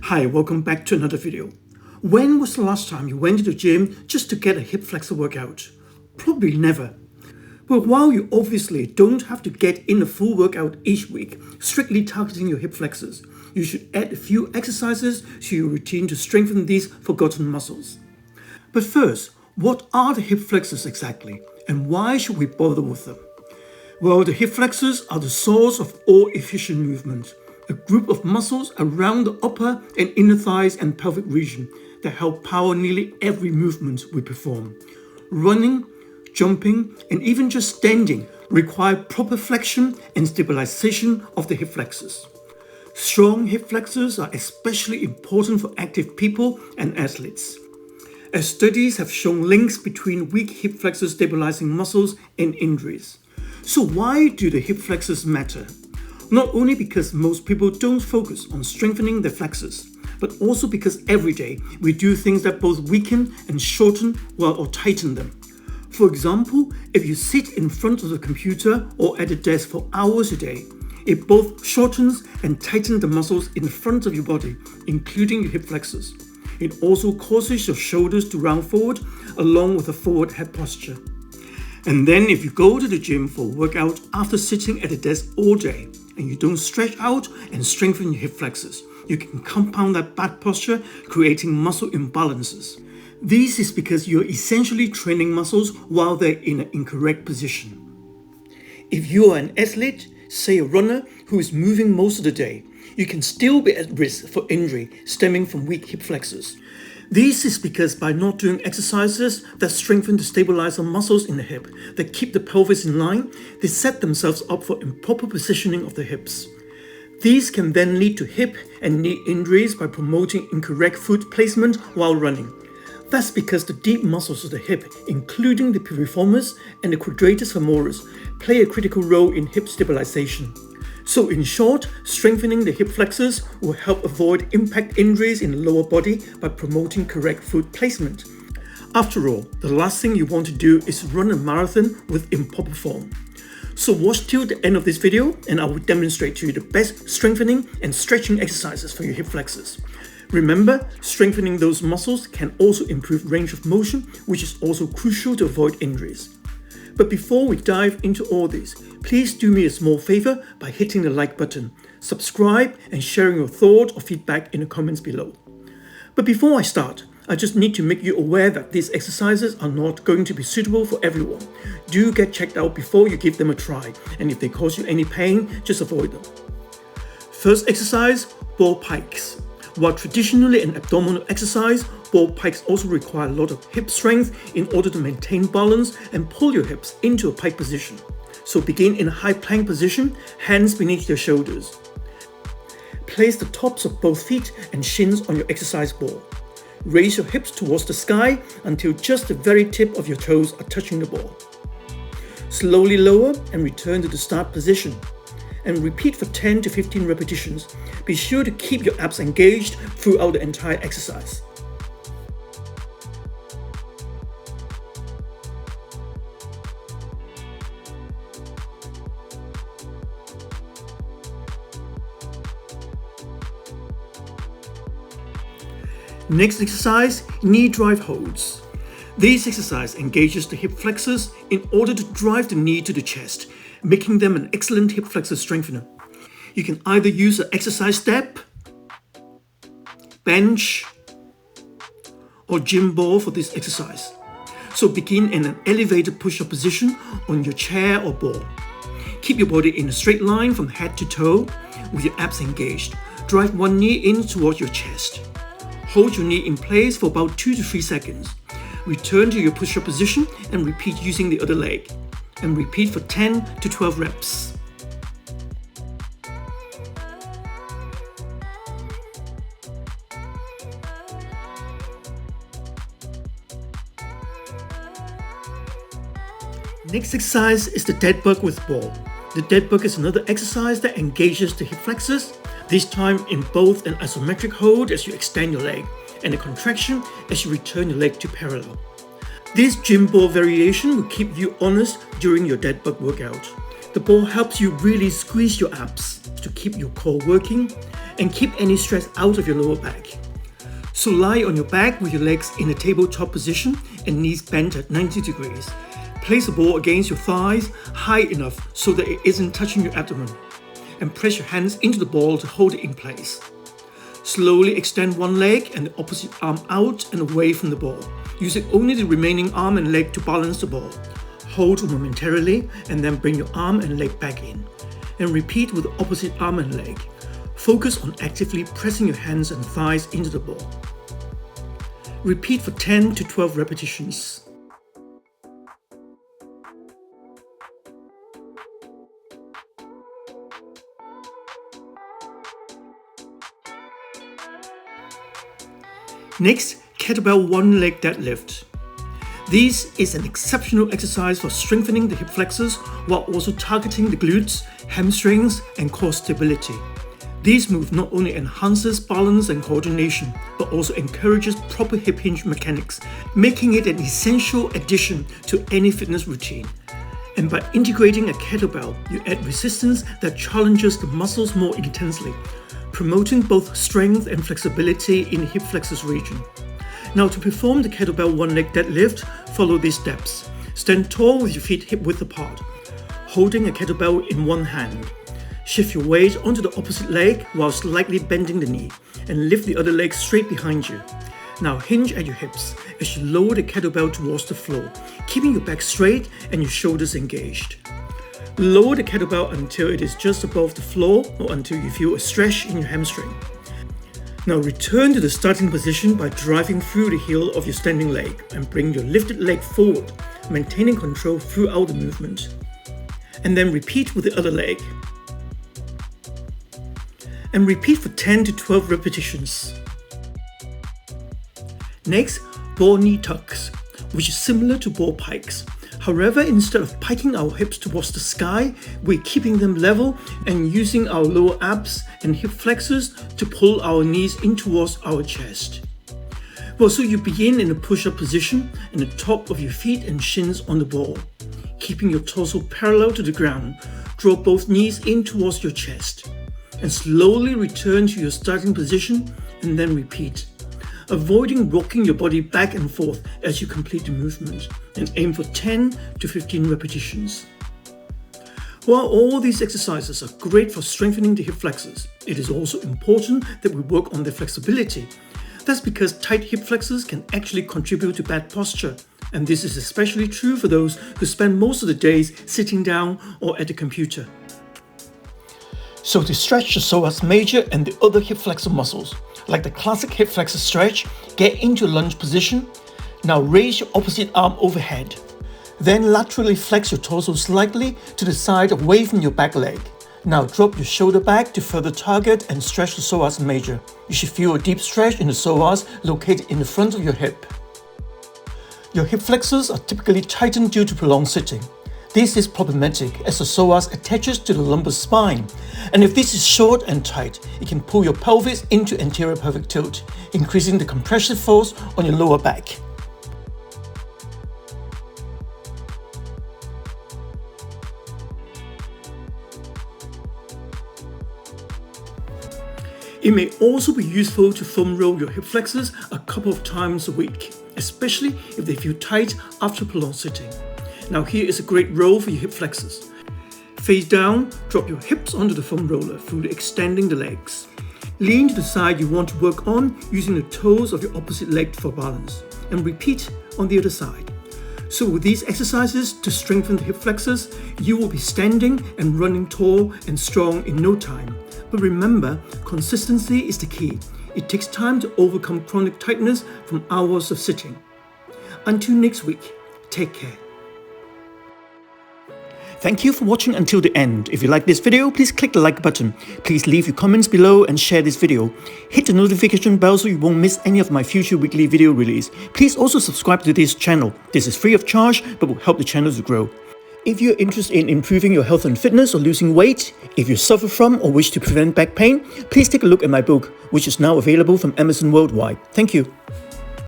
Hi, welcome back to another video. When was the last time you went to the gym just to get a hip flexor workout? Probably never. But while you obviously don't have to get in a full workout each week, strictly targeting your hip flexors, you should add a few exercises to your routine to strengthen these forgotten muscles. But first, what are the hip flexors exactly, and why should we bother with them? Well, the hip flexors are the source of all efficient movement, a group of muscles around the upper and inner thighs and pelvic region that help power nearly every movement we perform. Running, jumping, and even just standing require proper flexion and stabilization of the hip flexors. Strong hip flexors are especially important for active people and athletes, as studies have shown links between weak hip flexor stabilizing muscles and injuries. So why do the hip flexors matter? Not only because most people don't focus on strengthening their flexors, but also because every day we do things that both weaken and shorten or tighten them. For example, if you sit in front of the computer or at a desk for hours a day, it both shortens and tightens the muscles in front of your body, including your hip flexors. It also causes your shoulders to round forward along with a forward head posture. And then if you go to the gym for a workout after sitting at a desk all day and you don't stretch out and strengthen your hip flexors, you can compound that bad posture, creating muscle imbalances. This is because you're essentially training muscles while they're in an incorrect position. If you are an athlete, say a runner who is moving most of the day, you can still be at risk for injury stemming from weak hip flexors. This is because by not doing exercises that strengthen the stabilizer muscles in the hip that keep the pelvis in line, they set themselves up for improper positioning of the hips. These can then lead to hip and knee injuries by promoting incorrect foot placement while running. That's because the deep muscles of the hip, including the piriformis and the quadratus femoris, play a critical role in hip stabilization. So in short, strengthening the hip flexors will help avoid impact injuries in the lower body by promoting correct foot placement. After all, the last thing you want to do is run a marathon with improper form. So watch till the end of this video and I will demonstrate to you the best strengthening and stretching exercises for your hip flexors. Remember, strengthening those muscles can also improve range of motion, which is also crucial to avoid injuries. But before we dive into all this, please do me a small favor by hitting the like button, subscribe, and sharing your thoughts or feedback in the comments below. But before I start, I just need to make you aware that these exercises are not going to be suitable for everyone. Do get checked out before you give them a try, and if they cause you any pain, just avoid them. First exercise, ball pikes. While traditionally an abdominal exercise, ball pikes also require a lot of hip strength in order to maintain balance and pull your hips into a pike position. So begin in a high plank position, hands beneath your shoulders. Place the tops of both feet and shins on your exercise ball. Raise your hips towards the sky until just the very tip of your toes are touching the ball. Slowly lower and return to the start position. And repeat for 10 to 15 repetitions. Be sure to keep your abs engaged throughout the entire exercise. Next exercise, knee drive holds. This exercise engages the hip flexors in order to drive the knee to the chest, making them an excellent hip flexor strengthener. You can either use an exercise step, bench, or gym ball for this exercise. So begin in an elevated push-up position on your chair or ball. Keep your body in a straight line from head to toe with your abs engaged. Drive one knee in towards your chest. Hold your knee in place for about 2 to 3 seconds. Return to your push-up position and repeat using the other leg. And repeat for 10 to 12 reps. Next exercise is the dead bug with ball. The dead bug is another exercise that engages the hip flexors, this time in both an isometric hold as you extend your leg and a contraction as you return your leg to parallel. This gym ball variation will keep you honest during your dead bug workout. The ball helps you really squeeze your abs to keep your core working and keep any stress out of your lower back. So lie on your back with your legs in a tabletop position and knees bent at 90 degrees. Place the ball against your thighs high enough so that it isn't touching your abdomen, and press your hands into the ball to hold it in place. Slowly extend one leg and the opposite arm out and away from the ball, using only the remaining arm and leg to balance the ball. Hold momentarily and then bring your arm and leg back in, and repeat with the opposite arm and leg. Focus on actively pressing your hands and thighs into the ball. Repeat for 10 to 12 repetitions. Next, kettlebell one-leg deadlift. This is an exceptional exercise for strengthening the hip flexors while also targeting the glutes, hamstrings, and core stability. This move not only enhances balance and coordination, but also encourages proper hip hinge mechanics, making it an essential addition to any fitness routine. And by integrating a kettlebell, you add resistance that challenges the muscles more intensely, promoting both strength and flexibility in the hip flexors region. Now, to perform the kettlebell one-leg deadlift, follow these steps. Stand tall with your feet hip-width apart, holding a kettlebell in one hand. Shift your weight onto the opposite leg while slightly bending the knee, and lift the other leg straight behind you. Now hinge at your hips as you lower the kettlebell towards the floor, keeping your back straight and your shoulders engaged. Lower the kettlebell until it is just above the floor or until you feel a stretch in your hamstring. Now return to the starting position by driving through the heel of your standing leg and bring your lifted leg forward, maintaining control throughout the movement. And then repeat with the other leg. And repeat for 10 to 12 repetitions. Next, ball knee tucks, which is similar to ball pikes. However, instead of piking our hips towards the sky, we're keeping them level and using our lower abs and hip flexors to pull our knees in towards our chest. Well, so you begin in a push-up position and the top of your feet and shins on the ball. Keeping your torso parallel to the ground, draw both knees in towards your chest. And slowly return to your starting position and then repeat, avoiding rocking your body back and forth as you complete the movement, and aim for 10 to 15 repetitions. While all these exercises are great for strengthening the hip flexors, it is also important that we work on their flexibility. That's because tight hip flexors can actually contribute to bad posture, and this is especially true for those who spend most of the days sitting down or at the computer. So to stretch the psoas major and the other hip flexor muscles, like the classic hip flexor stretch, get into a lunge position. Now raise your opposite arm overhead. Then laterally flex your torso slightly to the side away from your back leg. Now drop your shoulder back to further target and stretch the psoas major. You should feel a deep stretch in the psoas located in the front of your hip. Your hip flexors are typically tightened due to prolonged sitting. This is problematic as the psoas attaches to the lumbar spine, and if this is short and tight, it can pull your pelvis into anterior pelvic tilt, increasing the compressive force on your lower back. It may also be useful to foam roll your hip flexors a couple of times a week, especially if they feel tight after prolonged sitting. Now here is a great roll for your hip flexors. Face down, drop your hips onto the foam roller through extending the legs. Lean to the side you want to work on using the toes of your opposite leg for balance, and repeat on the other side. So with these exercises to strengthen the hip flexors, you will be standing and running tall and strong in no time. But remember, consistency is the key. It takes time to overcome chronic tightness from hours of sitting. Until next week, take care. Thank you for watching until the end. If you like this video, please click the like button. Please leave your comments below and share this video. Hit the notification bell so you won't miss any of my future weekly video release. Please also subscribe to this channel. This is free of charge but will help the channel to grow. If you're interested in improving your health and fitness or losing weight, if you suffer from or wish to prevent back pain, please take a look at my book, which is now available from Amazon worldwide. Thank you.